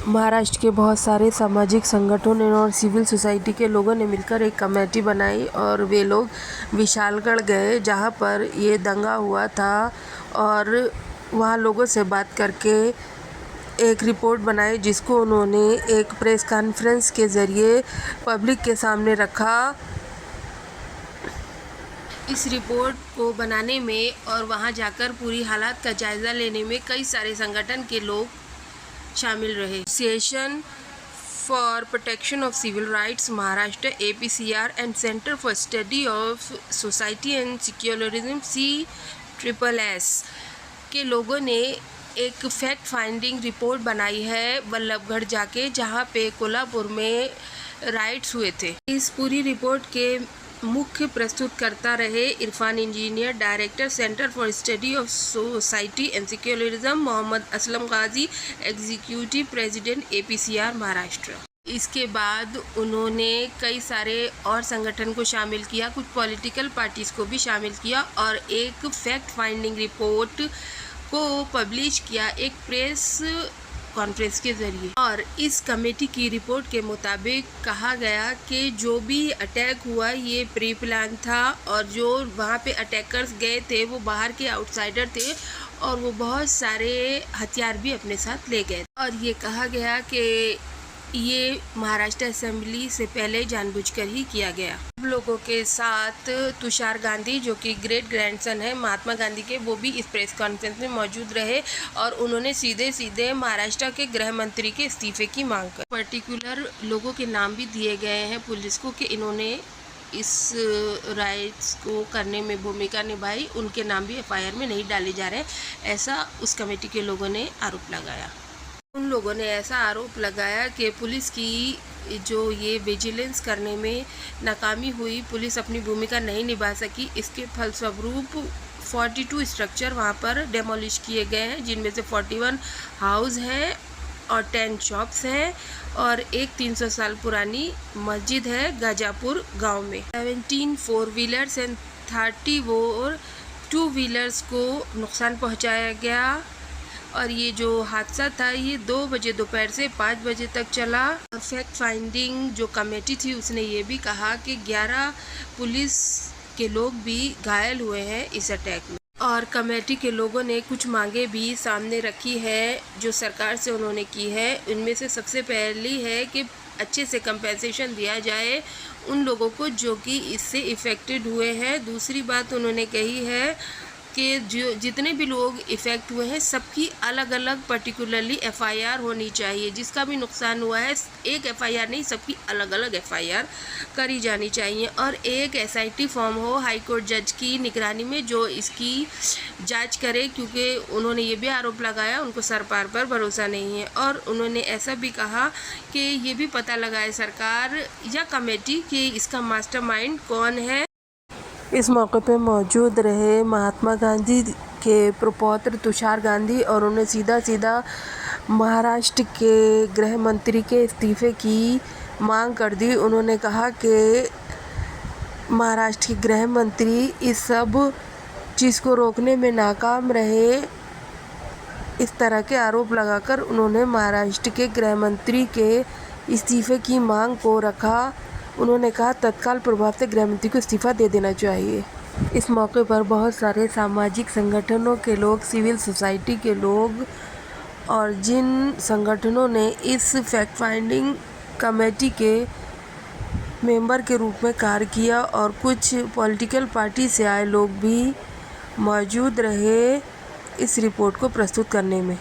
महाराष्ट्र के बहुत सारे सामाजिक संगठनों और सिविल सोसाइटी के लोगों ने मिलकर एक कमेटी बनाई और वे लोग विशालगढ़ गए जहां पर ये दंगा हुआ था और वहां लोगों से बात करके एक रिपोर्ट बनाई जिसको उन्होंने एक प्रेस कॉन्फ्रेंस के ज़रिए पब्लिक के सामने रखा। इस रिपोर्ट को बनाने में और वहां जाकर पूरी हालात का जायज़ा लेने में कई सारे संगठन के लोग शामिल रहे। Association for protection of civil rights Maharashtra APCR and centre for study of society and secularism CSSS के लोगों ने एक फैक्ट फाइंडिंग रिपोर्ट बनाई है बल्लभगढ़ जाके, जहां पे कोल्हापुर में राइट्स हुए थे। इस पूरी रिपोर्ट के मुख्य प्रस्तुतकर्ता रहे Irfan Engineer, director centre for study of society and secularism Mohammad Aslam Ghazi, executive president APCR Maharashtra. इसके बाद उन्होंने कई सारे और संगठन को शामिल किया, कुछ पॉलिटिकल पार्टीज़ को भी शामिल किया और एक फैक्ट फाइंडिंग रिपोर्ट को पब्लिश किया एक प्रेस कॉन्फ्रेंस के ज़रिए। और इस कमेटी की रिपोर्ट के मुताबिक कहा गया कि जो भी अटैक हुआ ये प्री प्लान था और जो वहाँ पे अटैकर्स गए थे वो बाहर के आउटसाइडर थे और वो बहुत सारे हथियार भी अपने साथ ले गए। और ये कहा गया कि ये महाराष्ट्र असेंबली से पहले जानबूझकर ही किया गया। सब लोगों के साथ तुषार गांधी जो कि ग्रेट ग्रैंडसन है महात्मा गांधी के, वो भी इस प्रेस कॉन्फ्रेंस में मौजूद रहे और उन्होंने सीधे सीधे महाराष्ट्र के गृह मंत्री के इस्तीफे की मांग कर पर्टिकुलर लोगों के नाम भी दिए गए हैं पुलिस को कि इन्होंने इस राइट्स को करने में भूमिका निभाई। उनके नाम भी FIR में नहीं डाले जा रहे, ऐसा उस कमेटी के लोगों ने आरोप लगाया। उन लोगों ने ऐसा आरोप लगाया कि पुलिस की जो ये विजिलेंस करने में नाकामी हुई, पुलिस अपनी भूमिका नहीं निभा सकी। इसके फलस्वरूप 42 स्ट्रक्चर वहाँ पर डेमोलिश किए गए हैं, जिनमें से 41 हाउस हैं और 10 शॉप्स हैं और एक 300 साल पुरानी मस्जिद है गाजापुर गांव में। 17 4 व्हीलर्स एंड 34 2 व्हीलर्स को नुकसान पहुँचाया गया। और ये जो हादसा था ये 2 बजे दोपहर से 5 बजे तक चला। फैक्ट फाइंडिंग जो कमेटी थी उसने ये भी कहा कि 11 पुलिस के लोग भी घायल हुए हैं इस अटैक में। और कमेटी के लोगों ने कुछ मांगे भी सामने रखी है जो सरकार से उन्होंने की है। उनमें से सबसे पहली है कि अच्छे से कंपेंसेशन दिया जाए उन लोगों को जो कि इससे इफ़ेक्टेड हुए हैं। दूसरी बात उन्होंने कही है कि जो जितने भी लोग इफ़ेक्ट हुए हैं सबकी अलग अलग पर्टिकुलरली FIR होनी चाहिए। जिसका भी नुकसान हुआ है एक FIR नहीं, सबकी अलग अलग FIR करी जानी चाहिए। और एक SIT फॉर्म हो हाई कोर्ट जज की निगरानी में जो इसकी जांच करे, क्योंकि उन्होंने ये भी आरोप लगाया उनको सरकार पर भरोसा नहीं है। और उन्होंने ऐसा भी कहा कि ये भी पता लगाए सरकार या कमेटी कि इसका मास्टरमाइंड कौन है। इस मौके पे मौजूद रहे महात्मा गांधी के प्रपौत्र तुषार गांधी और उन्हें सीधा महाराष्ट्र के गृह मंत्री के इस्तीफे की मांग कर दी। उन्होंने कहा कि महाराष्ट्र के गृह मंत्री इस सब चीज़ को रोकने में नाकाम रहे। इस तरह के आरोप लगाकर उन्होंने महाराष्ट्र के गृह मंत्री के इस्तीफे की मांग को रखा। उन्होंने कहा तत्काल प्रभाव से गृह मंत्री को इस्तीफा दे देना चाहिए। इस मौके पर बहुत सारे सामाजिक संगठनों के लोग, सिविल सोसाइटी के लोग और जिन संगठनों ने इस फैक्ट फाइंडिंग कमेटी के मेंबर के रूप में कार्य किया और कुछ पॉलिटिकल पार्टी से आए लोग भी मौजूद रहे इस रिपोर्ट को प्रस्तुत करने में।